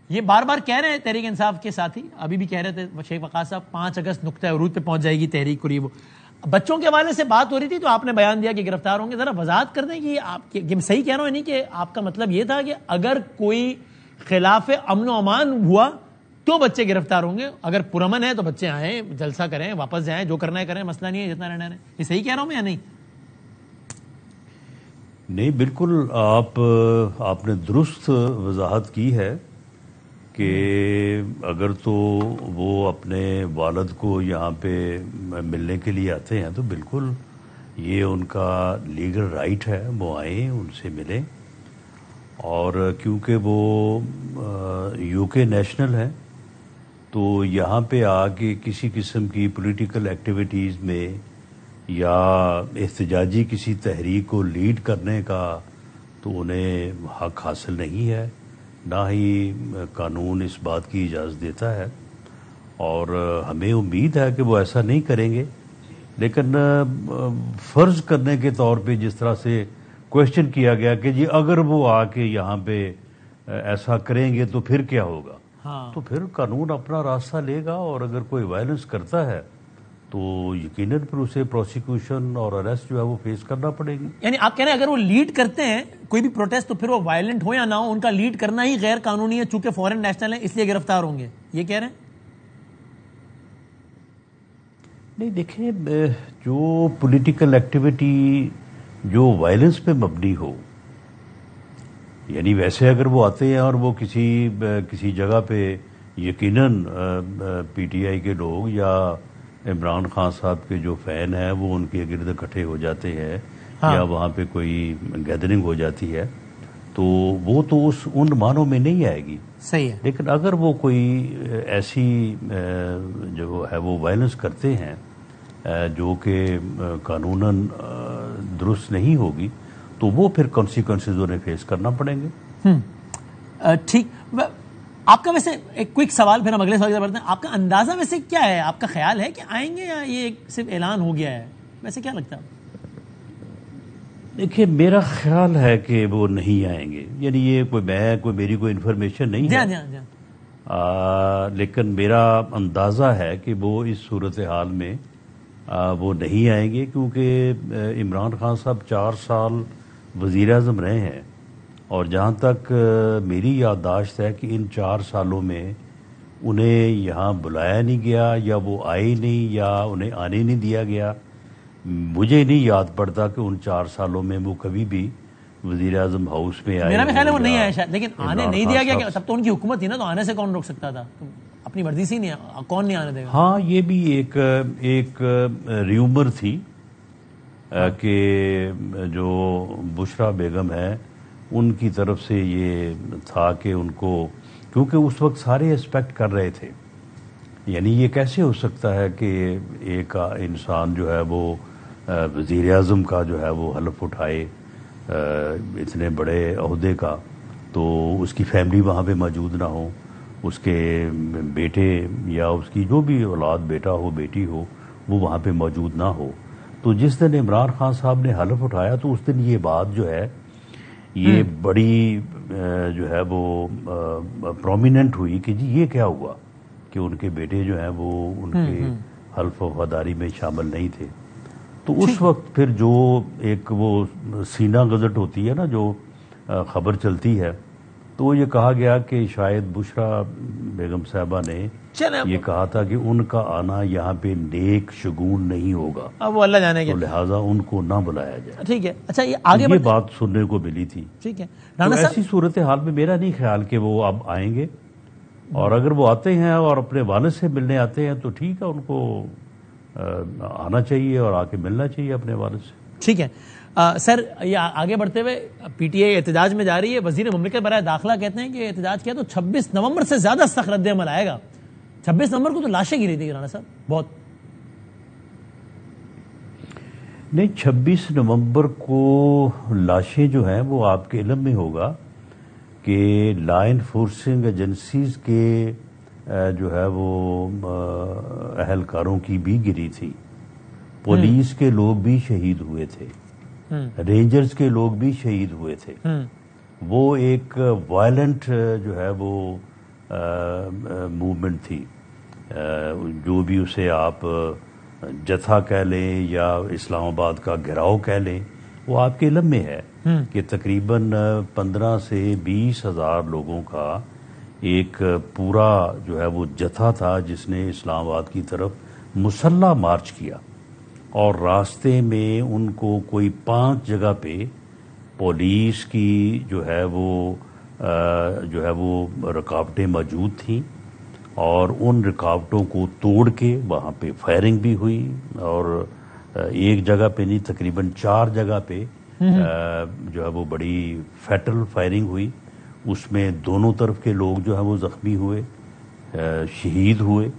یہ بار بار کہہ رہے ہیں تحریک انصاف کے ساتھی، ابھی بھی کہہ رہے تھے شیخ وقاص صاحب 5 اگست نقطہ عروج پہ پہنچ جائے گی تحریک، اور یہ وہ بچوں کے حوالے سے بات ہو رہی تھی تو آپ نے بیان دیا کہ گرفتار ہوں گے. ذرا وضاحت کر دیں کہ آپ صحیح کہہ رہا ہوں نہیں کہ آپ کا مطلب یہ تھا کہ اگر کوئی خلاف امن و امان ہوا تو بچے گرفتار ہوں گے، اگر پرامن ہے تو بچے آئیں، جلسہ کریں، واپس جائیں، جو کرنا ہے کریں، مسئلہ نہیں ہے، جتنا رہنا ہے. یہ صحیح کہہ رہا ہوں میں یا نہیں؟ نہیں، بالکل آپ نے درست وضاحت کی ہے کہ اگر تو وہ اپنے والد کو یہاں پہ ملنے کے لیے آتے ہیں تو بالکل یہ ان کا لیگل رائٹ ہے، وہ آئیں، ان سے ملیں. اور کیونکہ وہ یو کے نیشنل ہیں تو یہاں پہ آ کے کسی قسم کی پولیٹیکل ایکٹیویٹیز میں یا احتجاجی کسی تحریک کو لیڈ کرنے کا تو انہیں حق حاصل نہیں ہے، نہ ہی قانون اس بات کی اجازت دیتا ہے، اور ہمیں امید ہے کہ وہ ایسا نہیں کریں گے. لیکن فرض کرنے کے طور پہ جس طرح سے کوشچن کیا گیا کہ جی اگر وہ آ کے یہاں پہ ایسا کریں گے تو پھر کیا ہوگا، تو پھر قانون اپنا راستہ لے گا، اور اگر کوئی وائلنس کرتا ہے تو یقیناً پھر اسے پروسیکیوشن اور اریسٹ جو ہے وہ فیس کرنا پڑے گی. یعنی آپ کہہ رہے ہیں اگر وہ لیڈ کرتے ہیں کوئی بھی پروٹیسٹ تو پھر وہ وائلنٹ ہو یا نہ ہو، ان کا لیڈ کرنا ہی غیر قانونی ہے، چونکہ فورن نیشنل ہیں اس لیے گرفتار ہوں گے، یہ کہہ رہے ہیں؟ نہیں، دیکھیں، جو پولیٹیکل ایکٹیویٹی جو وائلنس پہ مبنی ہو، یعنی ویسے اگر وہ آتے ہیں اور وہ کسی جگہ پہ یقیناً پی ٹی آئی کے لوگ یا عمران خان صاحب کے جو فین ہیں وہ ان کے گرد اکٹھے ہو جاتے ہیں یا وہاں پہ کوئی گیدرنگ ہو جاتی ہے تو وہ تو ان معنوں میں نہیں آئے گی. صحیح ہے. لیکن اگر وہ کوئی ایسی جو ہے وہ وائلنس کرتے ہیں جو کہ قانوناً درست نہیں ہوگی تو وہ پھر کانسیکوینسز انہیں فیس کرنا پڑیں گے. ٹھیک. آپ کا ویسے ایک کوئک سوال، پھر ہم اگلے سوال کی طرف بڑھتے ہیں. آپ کا اندازہ ویسے کیا ہے، آپ کا خیال ہے کہ آئیں گے یا یہ صرف اعلان ہو گیا ہے؟ ویسے کیا لگتا ہے؟ دیکھیے، میرا خیال ہے کہ وہ نہیں آئیں گے، یعنی یہ میری کوئی انفارمیشن نہیں ہے، لیکن میرا اندازہ ہے کہ وہ اس صورتحال میں وہ نہیں آئیں گے، کیونکہ عمران خان صاحب 4 سال وزیر اعظم رہے ہیں، اور جہاں تک میری یادداشت ہے کہ ان 4 سالوں میں انہیں یہاں بلایا نہیں گیا، یا وہ آئے نہیں، یا انہیں آنے نہیں دیا گیا. مجھے نہیں یاد پڑتا کہ ان 4 سالوں میں وہ کبھی بھی وزیر اعظم ہاؤس میں آئے. میرا بھی خیال ہے وہ نہیں آیا شاید، لیکن آنے نہیں دیا گیا، تب تو ان کی حکومت تھی نا، تو آنے سے کون روک سکتا تھا؟ اپنی مرضی سے نہیں، کون نہیں آنے دے گا. ہاں، یہ بھی ایک ریومر تھی کہ جو بشرا بیگم ہے ان کی طرف سے یہ تھا کہ ان کو، کیونکہ اس وقت سارے ایکسپیکٹ کر رہے تھے، یعنی یہ کیسے ہو سکتا ہے کہ ایک انسان جو ہے وہ وزیر اعظم کا جو ہے وہ حلف اٹھائے اتنے بڑے عہدے کا، تو اس کی فیملی وہاں پہ موجود نہ ہو، اس کے بیٹے یا اس کی جو بھی اولاد، بیٹا ہو بیٹی ہو، وہ وہاں پہ موجود نہ ہو. تو جس دن عمران خان صاحب نے حلف اٹھایا تو اس دن یہ بات جو ہے یہ بڑی جو ہے وہ پرومیننٹ ہوئی کہ جی یہ کیا ہوا کہ ان کے بیٹے جو ہیں وہ ان کے حلف وفاداری میں شامل نہیں تھے. تو اس وقت پھر جو ایک وہ سینہ گزٹ ہوتی ہے نا، جو خبر چلتی ہے، تو یہ کہا گیا کہ شاید بشرا بیگم صاحبہ نے یہ کہا تھا کہ ان کا آنا یہاں پہ نیک شگون نہیں ہوگا، اب وہ اللہ جانے گا، تو لہٰذا ان کو نہ بلایا جائے. ٹھیک ہے. اچھا، یہ آگے یہ بات سننے کو ملی تھی. ٹھیک ہے. تو ایسی صورتحال میں میرا نہیں خیال کہ وہ اب آئیں گے، اور اگر وہ آتے ہیں اور اپنے والد سے ملنے آتے ہیں تو ٹھیک ہے، ان کو آنا چاہیے اور آ کے ملنا چاہیے اپنے والد سے. ٹھیک ہے. سر، یہ آگے بڑھتے ہوئے پی ٹی آئی احتجاج میں جا رہی ہے. وزیر مملکت برائے داخلہ کہتے ہیں کہ احتجاج کیا تو 26 نومبر سے زیادہ سخت رد عمل آئے گا. 26 نومبر کو تو لاشیں گری تھی رانا صاحب بہت. نہیں، 26 نومبر کو لاشیں جو ہیں وہ آپ کے علم میں ہوگا کہ لا انفورسنگ ایجنسیز کے جو ہے وہ اہلکاروں کی بھی گری تھی، پولیس کے لوگ بھی شہید ہوئے تھے، رینجرز کے لوگ بھی شہید ہوئے تھے. وہ ایک وائلنٹ جو ہے وہ موومنٹ تھی، جو بھی اسے آپ جتھا کہہ لیں یا اسلام آباد کا گھیراؤ کہہ لیں، وہ آپ کے علم میں ہے کہ تقریباً 15 سے 20 ہزار لوگوں کا ایک پورا جو ہے وہ جتھا تھا جس نے اسلام آباد کی طرف مسلح مارچ کیا، اور راستے میں ان کو کوئی 5 جگہ پہ پولیس کی جو ہے وہ رکاوٹیں موجود تھیں، اور ان رکاوٹوں کو توڑ کے وہاں پہ فائرنگ بھی ہوئی، اور ایک جگہ پہ نہیں تقریباً 4 جگہ پہ جو ہے وہ بڑی فیٹل فائرنگ ہوئی، اس میں دونوں طرف کے لوگ جو ہیں وہ زخمی ہوئے، شہید ہوئے۔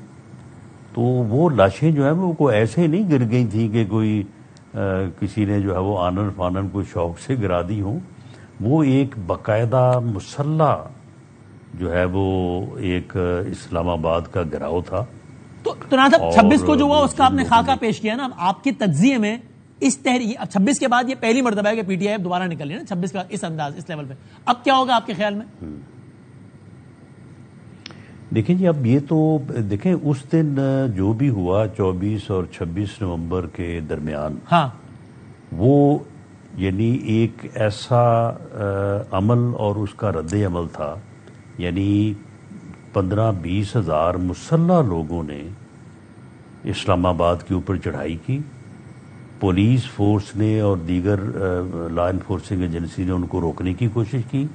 تو وہ لاشیں جو ہیں وہ کوئی ایسے نہیں گر گئی تھیں کہ کوئی کسی نے جو ہے وہ آنن فانن کوئی شوق سے گرا دی ہوں، وہ ایک باقاعدہ مسلح جو ہے وہ ایک اسلام آباد کا گھیراؤ تھا۔ تو ناظر صاحب 26 کو جو ہوا اس کا آپ نے خاکہ پیش کیا نا، آپ کی تجزیے میں اس تحریک 26 کے بعد یہ پہلی مرتبہ ہے کہ پی ٹی آئی دوبارہ نکل ہے نا 26 کا اس انداز اس لیول پہ، اب کیا ہوگا آپ کے خیال میں؟ دیکھیں جی، اب یہ تو دیکھیں اس دن جو بھی ہوا 24 اور 26 نومبر کے درمیان، ہاں وہ یعنی ایک ایسا عمل اور اس کا رد عمل تھا، یعنی 15-20 ہزار مسلح لوگوں نے اسلام آباد کے اوپر چڑھائی کی، پولیس فورس نے اور دیگر لا انفورسنگ ایجنسی نے ان کو روکنے کی کوشش کی،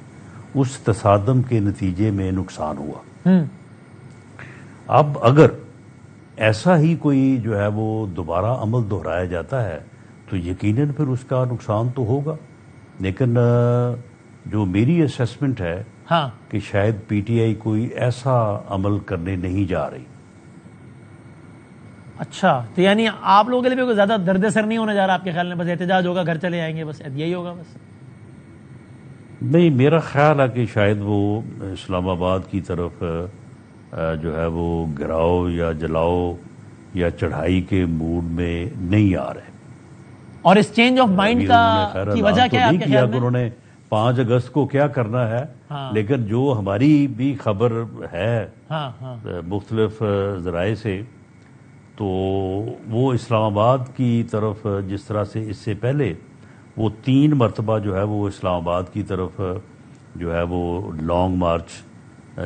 اس تصادم کے نتیجے میں نقصان ہوا۔ اب اگر ایسا ہی کوئی جو ہے وہ دوبارہ عمل دہرایا جاتا ہے تو یقیناً پھر اس کا نقصان تو ہوگا، لیکن جو میری اسیسمنٹ ہے ہاں کہ شاید پی ٹی آئی کوئی ایسا عمل کرنے نہیں جا رہی۔ اچھا، تو یعنی آپ لوگوں کے لیے بھی کوئی زیادہ درد سر نہیں ہونے جا رہا آپ کے خیال میں؟ بس احتجاج ہوگا، گھر چلے آئیں گے، بس یہی ہوگا بس؟ نہیں، میرا خیال ہے کہ شاید وہ اسلام آباد کی طرف جو ہے وہ گراؤ یا جلاؤ یا چڑھائی کے موڈ میں نہیں آ رہے۔ اور اس چینج آف مائنڈ کی وجہ کیا ہے آپ کے خیال میں؟ انہوں نے 5 اگست کو کیا کرنا ہے، لیکن جو ہماری بھی خبر ہے مختلف ذرائع سے، تو وہ اسلام آباد کی طرف جس طرح سے اس سے پہلے وہ 3 مرتبہ جو ہے وہ اسلام آباد کی طرف جو ہے وہ لانگ مارچ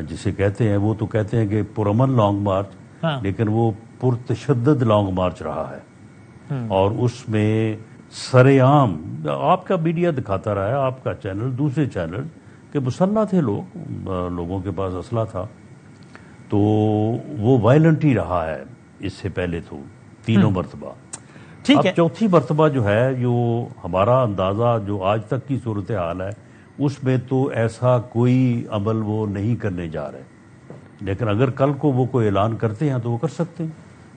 جسے کہتے ہیں، وہ تو کہتے ہیں کہ پرامن لانگ مارچ، لیکن وہ پرتشدد لانگ مارچ رہا ہے، اور اس میں سر عام آپ کا میڈیا دکھاتا رہا ہے، آپ کا چینل، دوسرے چینل، کہ مسلح تھے لوگوں کے پاس اسلحہ تھا، تو وہ وائلنٹ ہی رہا ہے اس سے پہلے تو 3 مرتبہ۔ اب 4تھی مرتبہ جو ہے، جو ہمارا اندازہ جو آج تک کی صورتحال ہے اس میں تو ایسا کوئی عمل وہ نہیں کرنے جا رہے، لیکن اگر کل کو وہ کوئی اعلان کرتے ہیں تو وہ کر سکتے ہیں۔